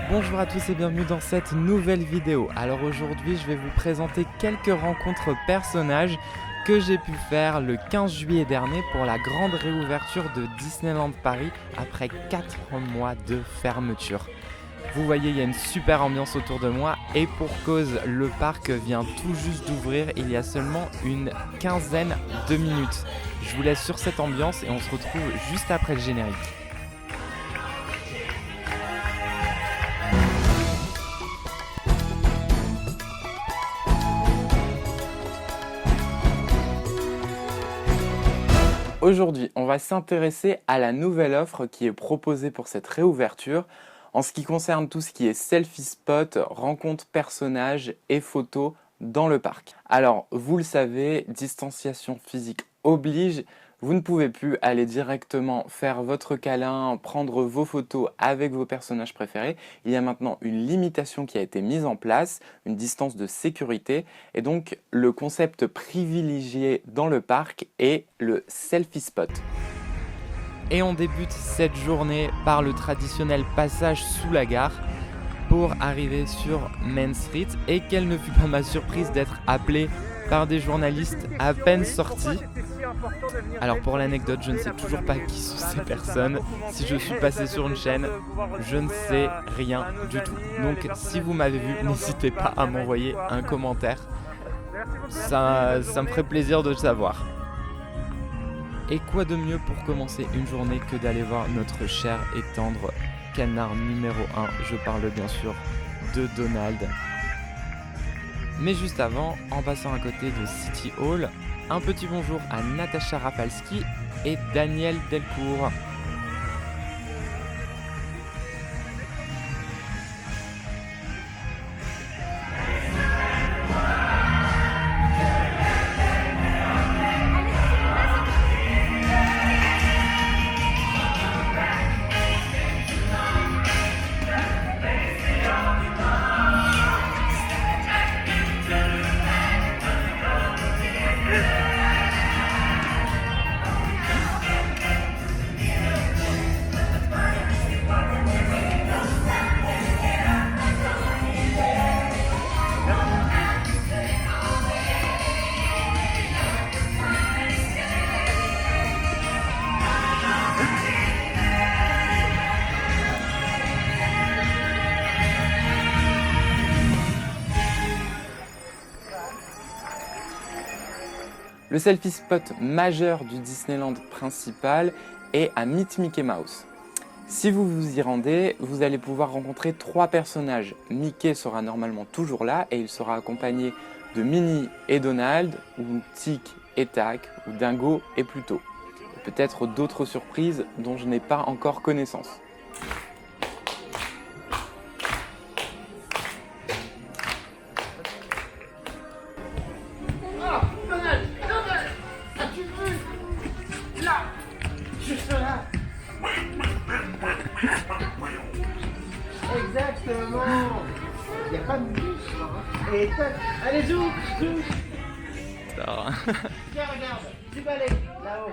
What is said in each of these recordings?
Bonjour à tous et bienvenue dans cette nouvelle vidéo. Alors aujourd'hui je vais vous présenter quelques rencontres personnages que j'ai pu faire le 15 juillet dernier pour la grande réouverture de Disneyland Paris après 4 mois de fermeture. Vous voyez, il y a une super ambiance autour de moi et pour cause, le parc vient tout juste d'ouvrir il y a seulement une quinzaine de minutes. Je vous laisse sur cette ambiance et on se retrouve juste après le générique. Aujourd'hui, on va s'intéresser à la nouvelle offre qui est proposée pour cette réouverture en ce qui concerne tout ce qui est selfie spot, rencontres personnages et photos dans le parc. Alors, vous le savez, distanciation physique oblige, vous ne pouvez plus aller directement faire votre câlin, prendre vos photos avec vos personnages préférés. Il y a maintenant une limitation qui a été mise en place, une distance de sécurité, et donc le concept privilégié dans le parc est le selfie spot. Et on débute cette journée par le traditionnel passage sous la gare pour arriver sur Main Street, et quelle ne fut pas ma surprise d'être appelé par des journalistes à peine sortis. Alors pour l'anecdote, je ne sais toujours pas qui sont ces personnes. Si je suis passé sur une chaîne, je ne sais rien du tout. Donc si vous m'avez vu, n'hésitez pas à m'envoyer un commentaire. Ça me ferait plaisir de le savoir. Et quoi de mieux pour commencer une journée que d'aller voir notre cher et tendre canard numéro 1. Je parle bien sûr de Donald. Mais juste avant, en passant à côté de City Hall, un petit bonjour à Natacha Rafalski et Daniel Delcourt. Le selfie spot majeur du Disneyland principal est à Meet Mickey Mouse. Si vous vous y rendez, vous allez pouvoir rencontrer 3 personnages. Mickey sera normalement toujours là et il sera accompagné de Minnie et Donald, ou Tic et Tac, ou Dingo et Pluto. Et peut-être d'autres surprises dont je n'ai pas encore connaissance. Exactement. Il n'y a pas de bus. Et tac. Allez, zoom. Tiens, regarde. Du balai, là-haut.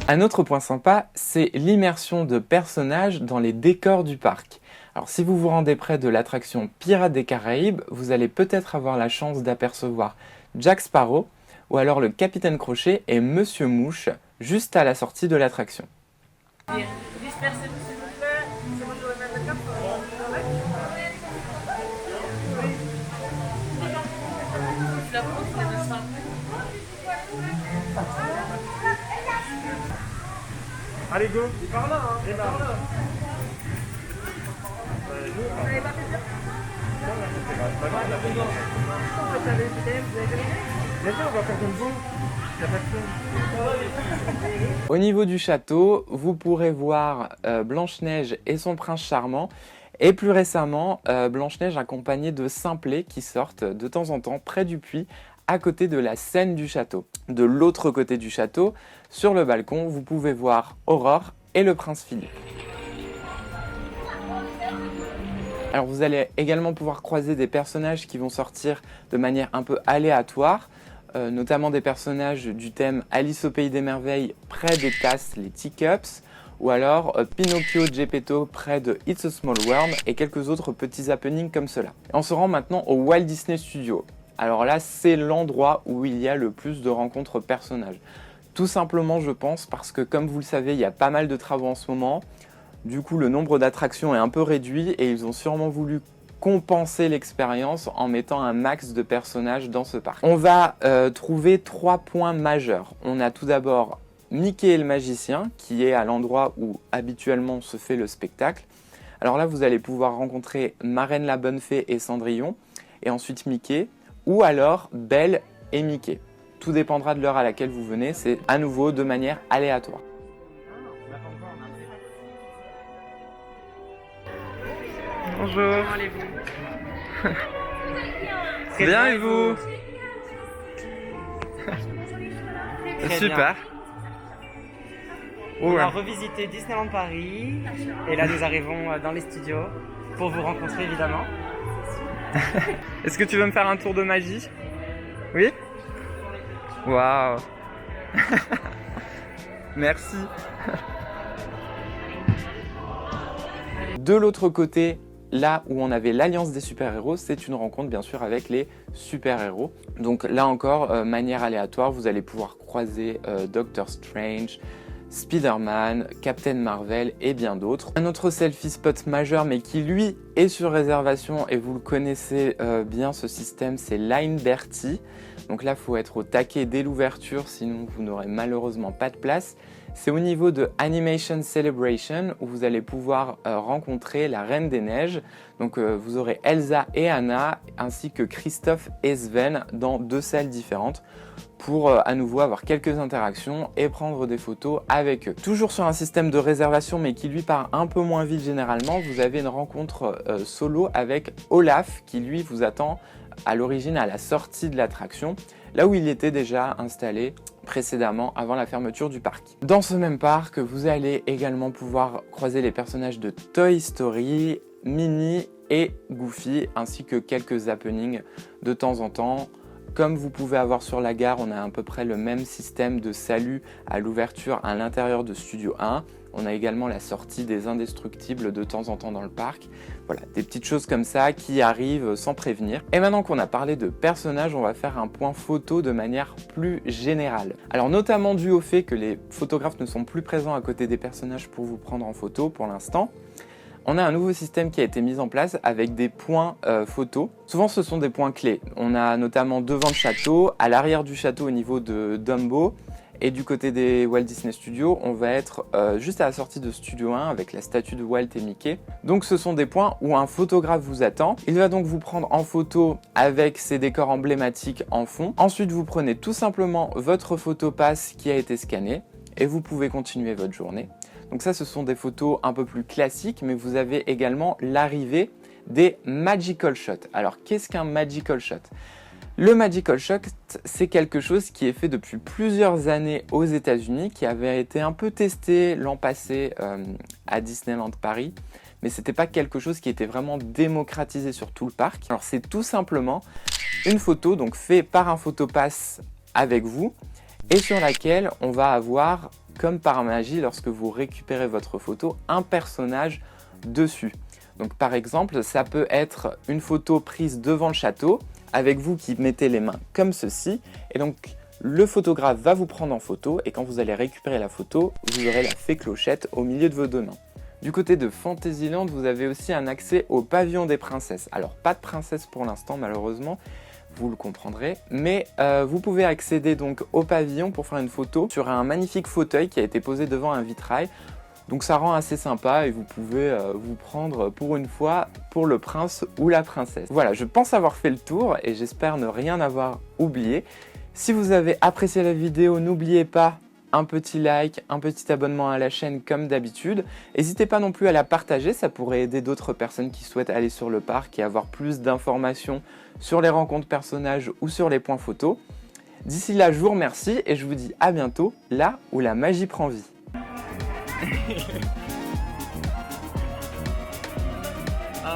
Un autre point sympa, c'est l'immersion de personnages dans les décors du parc. Alors si vous vous rendez près de l'attraction Pirates des Caraïbes, vous allez peut-être avoir la chance d'apercevoir Jack Sparrow, ou alors le Capitaine Crochet et Monsieur Mouche, juste à la sortie de l'attraction. Dispersez-vous s'il vous plaît. C'est bon, je vais mettre le cap. La France, c'est ça. Allez, go. Il part là, hein. Il part là. Vous n'avez pas fait ça? Vous avez fait. Bien sûr, on va faire comme vous. Il n'y a pas de chose. Au niveau du château, vous pourrez voir Blanche-Neige et son prince charmant, et plus récemment, Blanche-Neige accompagnée de Simplet qui sortent de temps en temps près du puits, à côté de la scène du château. De l'autre côté du château, sur le balcon, vous pouvez voir Aurore et le prince Philippe. Alors vous allez également pouvoir croiser des personnages qui vont sortir de manière un peu aléatoire, notamment des personnages du thème Alice au Pays des Merveilles près des tasses, les teacups, ou alors Pinocchio Geppetto près de It's a Small World et quelques autres petits happenings comme cela. On se rend maintenant au Walt Disney Studios. Alors là, c'est l'endroit où il y a le plus de rencontres personnages. Tout simplement, je pense, parce que comme vous le savez, il y a pas mal de travaux en ce moment. Du coup, le nombre d'attractions est un peu réduit et ils ont sûrement voulu compenser l'expérience en mettant un max de personnages dans ce parc. On va trouver 3 points majeurs. On a tout d'abord Mickey et le magicien, qui est à l'endroit où habituellement se fait le spectacle. Alors là, vous allez pouvoir rencontrer Marraine la Bonne Fée et Cendrillon, et ensuite Mickey, ou alors Belle et Mickey. Tout dépendra de l'heure à laquelle vous venez, c'est à nouveau de manière aléatoire. Bonjour. Comment allez-vous? Très Bien et vous? Très Super. On va revisiter Disneyland Paris et là nous arrivons dans les studios pour vous rencontrer évidemment. Est-ce que tu veux me faire un tour de magie? Oui? Waouh. Merci. De l'autre côté, là où on avait l'Alliance des super-héros, c'est une rencontre bien sûr avec les super-héros. Donc là encore, manière aléatoire, vous allez pouvoir croiser Doctor Strange, Spider-Man, Captain Marvel et bien d'autres. Un autre selfie spot majeur mais qui lui est sur réservation et vous le connaissez bien ce système, c'est Line Bertie. Donc là il faut être au taquet dès l'ouverture sinon vous n'aurez malheureusement pas de place. C'est au niveau de Animation Celebration où vous allez pouvoir rencontrer la Reine des Neiges. Donc vous aurez Elsa et Anna ainsi que Christophe et Sven dans 2 salles différentes pour à nouveau avoir quelques interactions et prendre des photos avec eux. Toujours sur un système de réservation mais qui lui part un peu moins vite généralement, vous avez une rencontre solo avec Olaf qui lui vous attend à l'origine à la sortie de l'attraction, là où il était déjà installé précédemment avant la fermeture du parc. Dans ce même parc, vous allez également pouvoir croiser les personnages de Toy Story, Minnie et Goofy, ainsi que quelques happenings de temps en temps. Comme vous pouvez avoir sur la gare, on a à peu près le même système de salut à l'ouverture à l'intérieur de Studio 1. On a également la sortie des Indestructibles de temps en temps dans le parc. Voilà, des petites choses comme ça qui arrivent sans prévenir. Et maintenant qu'on a parlé de personnages, on va faire un point photo de manière plus générale. Alors notamment dû au fait que les photographes ne sont plus présents à côté des personnages pour vous prendre en photo pour l'instant. On a un nouveau système qui a été mis en place avec des points photos. Souvent ce sont des points clés. On a notamment devant le château, à l'arrière du château au niveau de Dumbo. Et du côté des Walt Disney Studios, on va être juste à la sortie de Studio 1 avec la statue de Walt et Mickey. Donc ce sont des points où un photographe vous attend. Il va donc vous prendre en photo avec ces décors emblématiques en fond. Ensuite, vous prenez tout simplement votre photopass qui a été scanné et vous pouvez continuer votre journée. Donc ça, ce sont des photos un peu plus classiques, mais vous avez également l'arrivée des Magical Shots. Alors qu'est-ce qu'un Magical Shot ? Le Magical Shot, c'est quelque chose qui est fait depuis plusieurs années aux États-Unis, qui avait été un peu testé l'an passé à Disneyland Paris, mais c'était pas quelque chose qui était vraiment démocratisé sur tout le parc. Alors c'est tout simplement une photo donc faite par un photopass avec vous et sur laquelle on va avoir, comme par magie, lorsque vous récupérez votre photo, un personnage dessus. Donc par exemple, ça peut être une photo prise devant le château, avec vous qui mettez les mains comme ceci, et donc le photographe va vous prendre en photo, et quand vous allez récupérer la photo, vous aurez la fée Clochette au milieu de vos 2 mains. Du côté de Fantasyland, vous avez aussi un accès au pavillon des princesses. Alors pas de princesse pour l'instant malheureusement, vous le comprendrez, mais vous pouvez accéder donc au pavillon pour faire une photo sur un magnifique fauteuil qui a été posé devant un vitrail. Donc ça rend assez sympa et vous pouvez vous prendre pour une fois pour le prince ou la princesse. Voilà, je pense avoir fait le tour et j'espère ne rien avoir oublié. Si vous avez apprécié la vidéo, n'oubliez pas un petit like, un petit abonnement à la chaîne comme d'habitude. N'hésitez pas non plus à la partager, ça pourrait aider d'autres personnes qui souhaitent aller sur le parc et avoir plus d'informations sur les rencontres personnages ou sur les points photos. D'ici là, je vous remercie et je vous dis à bientôt, là où la magie prend vie. Oh.